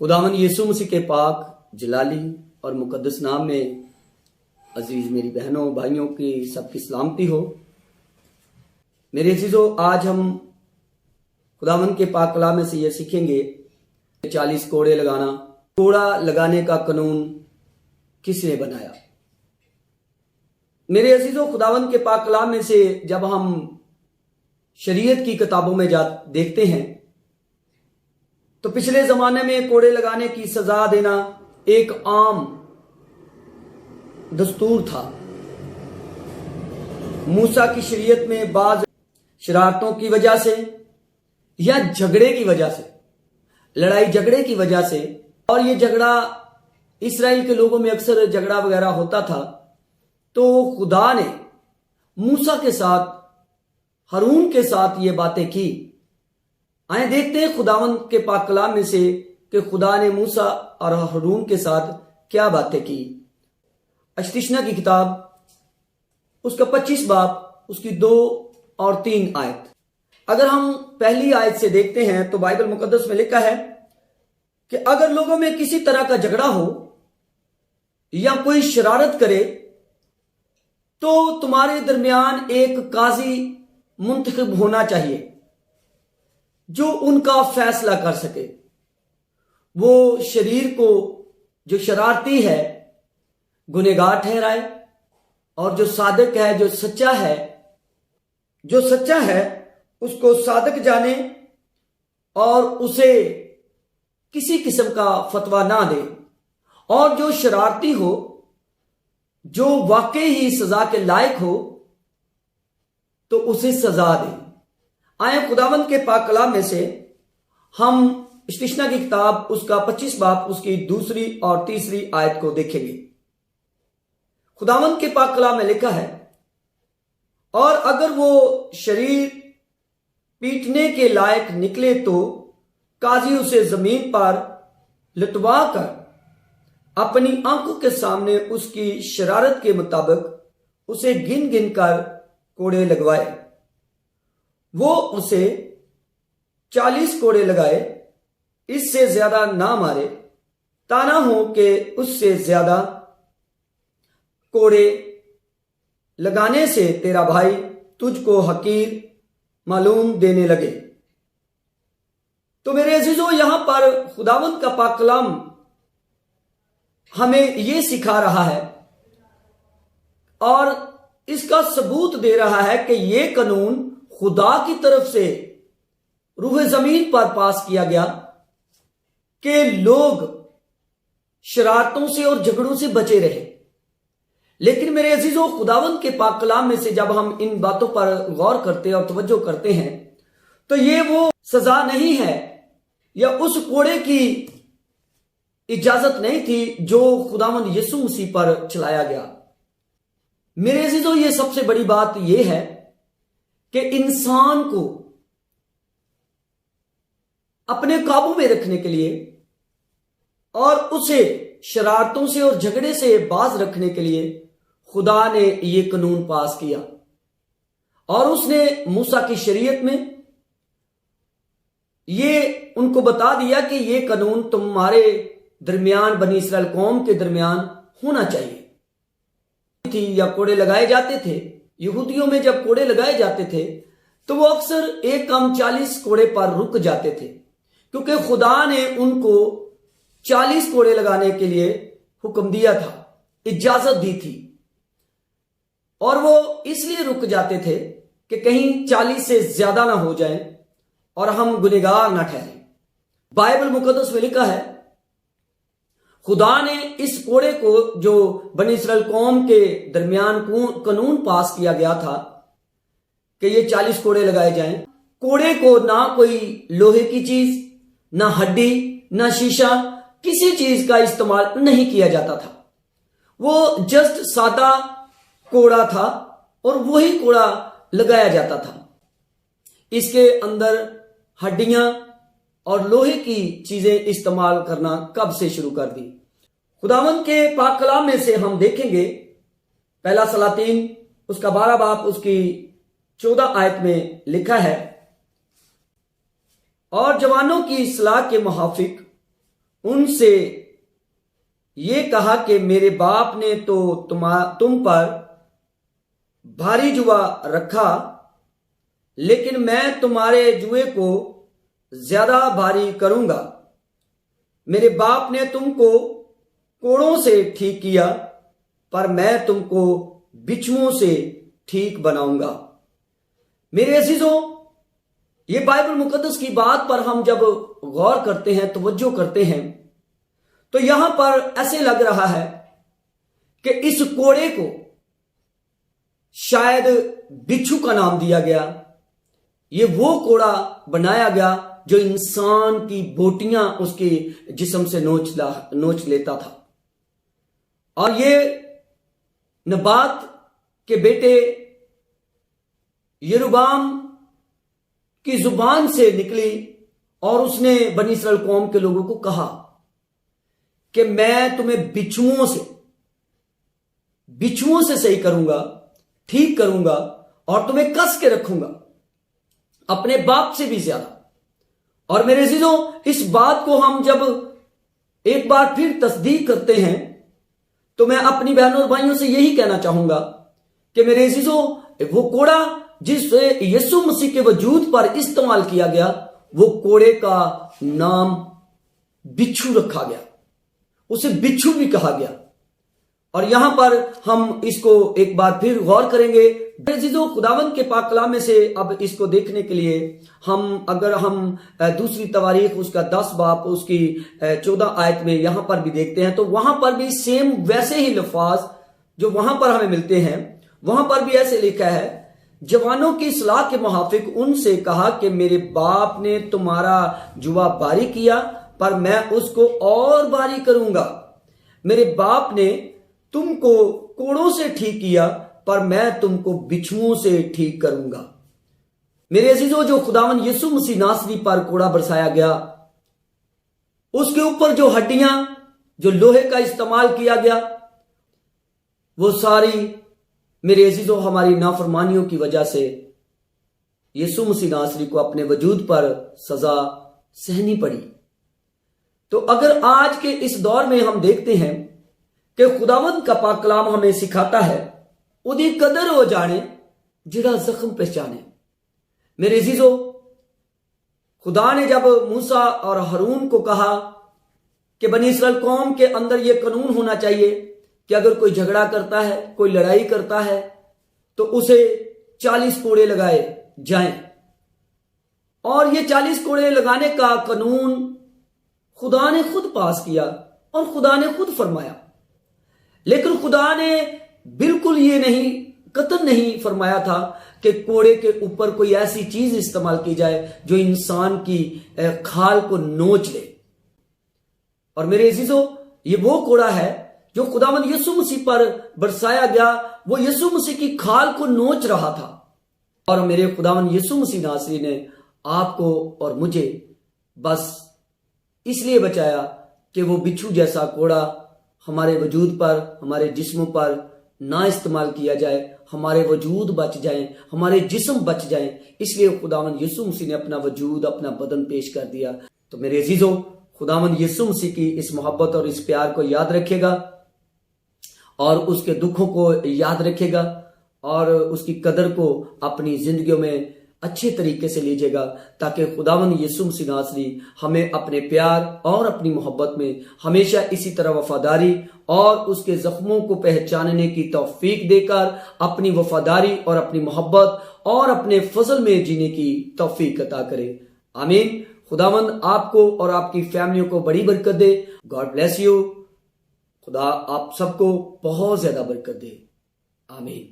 खुदावन यीशु मसीह के पाक जलाली और मुकद्दस नाम में अजीज मेरी बहनों भाइयों की सबकी सलामती हो। मेरे अजीजों, आज हम खुदावन के पाक कलाम में से ये सीखेंगे 40 कोड़े लगाना। कोड़ा लगाने का कानून किसने बनाया? मेरे अजीजों, खुदावन के पाक कलाम में से जब हम शरीयत की किताबों में देखते हैं तो पिछले जमाने में कोड़े लगाने की सजा देना एक आम दस्तूर था। मूसा की शरीयत में बाज शरारतों की वजह से या झगड़े की वजह से, लड़ाई झगड़े की वजह से, और ये झगड़ा इस्राएल के लोगों में अक्सर झगड़ा वगैरह होता था, तो खुदा ने मूसा के साथ, हारून के साथ ये बातें की। आए देखते हैं खुदावन के पाक कलाम में से कि खुदा ने मूसा और हारून के साथ क्या बातें की। अश्तिशना की किताब उसका 25 बाब उसकी 2 और 3 आयत। अगर हम पहली आयत से देखते हैं तो बाइबल मुकद्दस में लिखा है कि अगर लोगों में किसी तरह का झगड़ा हो या कोई शरारत करे तो तुम्हारे दरमियान एक काजी मुंतखब होना चाहिए जो उनका फैसला कर सके। वो शरीर को जो शरारती है गुनहगार ठहराए और जो सादक है, जो सच्चा है उसको सादक जाने और उसे किसी किस्म का फतवा ना दे, और जो शरारती हो, जो वाकई ही सजा के लायक हो, तो उसे सजा दे। आए खुदावंद के पाक कलाम में से हम इस्तिशना की किताब उसका 25 बाब उसकी 2 और 3 आयत को देखेंगे। खुदावंद के पाक कलाम में लिखा है, और अगर वो शरीर पीटने के लायक निकले तो काजी उसे जमीन पर लटवा कर अपनी आंखों के सामने उसकी शरारत के मुताबिक उसे गिन गिन कर कोड़े लगवाए। वो उसे 40 कोड़े लगाए, इससे ज्यादा ना मारे, ताना हो कि उससे ज्यादा कोड़े लगाने से तेरा भाई तुझको हकीर मालूम देने लगे। तो मेरे अजीजों, यहां पर खुदावंद का पाक कलाम हमें यह सिखा रहा है और इसका सबूत दे रहा है कि यह कानून खुदा की तरफ से रूह जमीन पर पास किया गया कि लोग शरारतों से और झगड़ों से बचे रहे। लेकिन मेरे अजीजों, खुदावंद के पाक कलाम में से जब हम इन बातों पर गौर करते और तवज्जो करते हैं तो ये वो सजा नहीं है या उस कोड़े की इजाजत नहीं थी जो खुदावंद यीशु मसीह पर चलाया गया। मेरे अजीजों, ये सबसे बड़ी बात यह है कि इंसान को अपने काबू में रखने के लिए और उसे शरारतों से और झगड़े से बाज रखने के लिए खुदा ने यह कानून पास किया, और उसने मूसा की शरीयत में ये उनको बता दिया कि यह कानून तुम्हारे दरमियान, बनी इस्राएल कौम के दरमियान होना चाहिए थी। या कोड़े लगाए जाते थे, यहूदियों में जब कोड़े लगाए जाते थे तो वो अक्सर एक कम 40 कोड़े पर रुक जाते थे, क्योंकि खुदा ने उनको 40 कोड़े लगाने के लिए हुक्म दिया था, इजाजत दी थी, और वो इसलिए रुक जाते थे कि कहीं 40 से ज्यादा ना हो जाए और हम गुनहगार ना ठहरे। बाइबल मुकद्दस में लिखा है, खुदा ने इस कोड़े को जो बनी इस्राएल कौम के दरमियान कानून पास किया गया था कि ये 40 कोड़े लगाए जाएं। कोड़े को ना कोई लोहे की चीज, ना हड्डी, ना शीशा, किसी चीज का इस्तेमाल नहीं किया जाता था। वो जस्ट सादा कोड़ा था और वही कोड़ा लगाया जाता था। इसके अंदर हड्डियां और लोहे की चीजें इस्तेमाल करना कब से शुरू कर दी? खुदावंद के पाक कलाम में से हम देखेंगे, पहला सलातीन उसका 12 बाब उसकी 14 आयत में लिखा है, और जवानों की सलाह के मुहाफिक उनसे ये कहा कि मेरे बाप ने तो तुम पर भारी जुआ रखा, लेकिन मैं तुम्हारे जुए को ज्यादा भारी करूंगा। मेरे बाप ने तुमको कोड़ों से ठीक किया, पर मैं तुमको बिच्छुओं से ठीक बनाऊंगा। मेरे अजीजों, ये बाइबल मुकद्दस की बात पर हम जब गौर करते हैं, तवज्जो करते हैं, तो यहां पर ऐसे लग रहा है कि इस कोड़े को शायद बिच्छू का नाम दिया गया। ये वो कोड़ा बनाया गया जो इंसान की बोटियां उसके जिस्म से नोच लेता था। और ये नबात के बेटे यरूबाम की जुबान से निकली और उसने बनी इस्राएल कौम के लोगों को कहा कि मैं तुम्हें बिच्छुओं से सही करूंगा, ठीक करूंगा और तुम्हें कस के रखूंगा, अपने बाप से भी ज्यादा। और मेरे अजीजों, इस बात को हम जब एक बार फिर तस्दीक करते हैं, तो मैं अपनी बहनों और भाइयों से यही कहना चाहूंगा कि मेरे अजीजों, वो कोड़ा जिसे यीशु मसीह के वजूद पर इस्तेमाल किया गया, वो कोड़े का नाम बिच्छू रखा गया, उसे बिच्छू भी कहा गया। और यहां पर हम इसको एक बार फिर गौर करेंगे। अजीजों, खुदावंद के पाक कलाम में से अब इसको देखने के लिए अगर हम दूसरी तवारीख उसका 10 बाब उसकी 14 आयत में यहां पर भी देखते हैं, तो वहां पर भी सेम वैसे ही लफ्ज जो वहां पर हमें मिलते हैं, वहां पर भी ऐसे लिखा है, जवानों की सलाह के मुहाफिक उनसे कहा कि मेरे बाप ने तुम्हारा जुआ बारी किया, पर मैं उसको और बारी करूंगा। मेरे बाप ने तुमको कोड़ों से ठीक किया, पर मैं तुमको बिच्छुओं से ठीक करूंगा। मेरे अजीजों, जो खुदावन यीशु मसीह नासरी पर कोड़ा बरसाया गया, उसके ऊपर जो हड्डियां, जो लोहे का इस्तेमाल किया गया, वो सारी मेरे अजीजों हमारी नाफरमानियों की वजह से यीशु मसीह नासरी को अपने वजूद पर सजा सहनी पड़ी। तो अगर आज के इस दौर में हम देखते हैं कि खुदावंद का पाक कलाम हमें सिखाता है, उदी कदर हो जाने जिड़ा जख्म पहचाने। मेरे अजीजों, खुदा ने जब मूसा और हारून को कहा कि बनी इस्राएल कौम के अंदर यह कानून होना चाहिए कि अगर कोई झगड़ा करता है, कोई लड़ाई करता है, तो उसे 40 कोड़े लगाए जाएं। और ये 40 कोड़े लगाने का कानून खुदा ने खुद पास किया और खुदा ने खुद फरमाया। लेकिन खुदा ने बिल्कुल ये नहीं, कतई नहीं फरमाया था कि कोड़े के ऊपर कोई ऐसी चीज इस्तेमाल की जाए जो इंसान की खाल को नोच ले। और मेरे अजीजों, ये वो कोड़ा है जो खुदावंद यीशु मसीह पर बरसाया गया, वो यीशु मसीह की खाल को नोच रहा था। और मेरे खुदावंद यीशु मसीह नासरी ने आपको और मुझे बस इसलिए बचाया कि वो बिच्छू जैसा कोड़ा हमारे वजूद पर, हमारे जिस्मों पर ना इस्तेमाल किया जाए, हमारे वजूद बच जाएं, हमारे जिस्म बच जाएं। इसलिए खुदावंद यीशु मसीह ने अपना वजूद, अपना बदन पेश कर दिया। तो मेरे अजीजों, खुदावंद यीशु मसीह की इस मोहब्बत और इस प्यार को याद रखेगा और उसके दुखों को याद रखेगा और उसकी कदर को अपनी जिंदगियों में अच्छे तरीके से लीजिएगा, ताकि खुदावंद यीशु मसीह नासरी हमें अपने प्यार और अपनी मोहब्बत में हमेशा इसी तरह वफादारी और उसके जख्मों को पहचानने की तौफीक देकर अपनी वफादारी और अपनी मोहब्बत और अपने फजल में जीने की तौफीक अता करे। आमीन। खुदावंद आपको और आपकी फैमिलियों को बड़ी बरकत दे। God bless you. खुदा आप सबको बहुत ज्यादा बरकत दे। आमीन।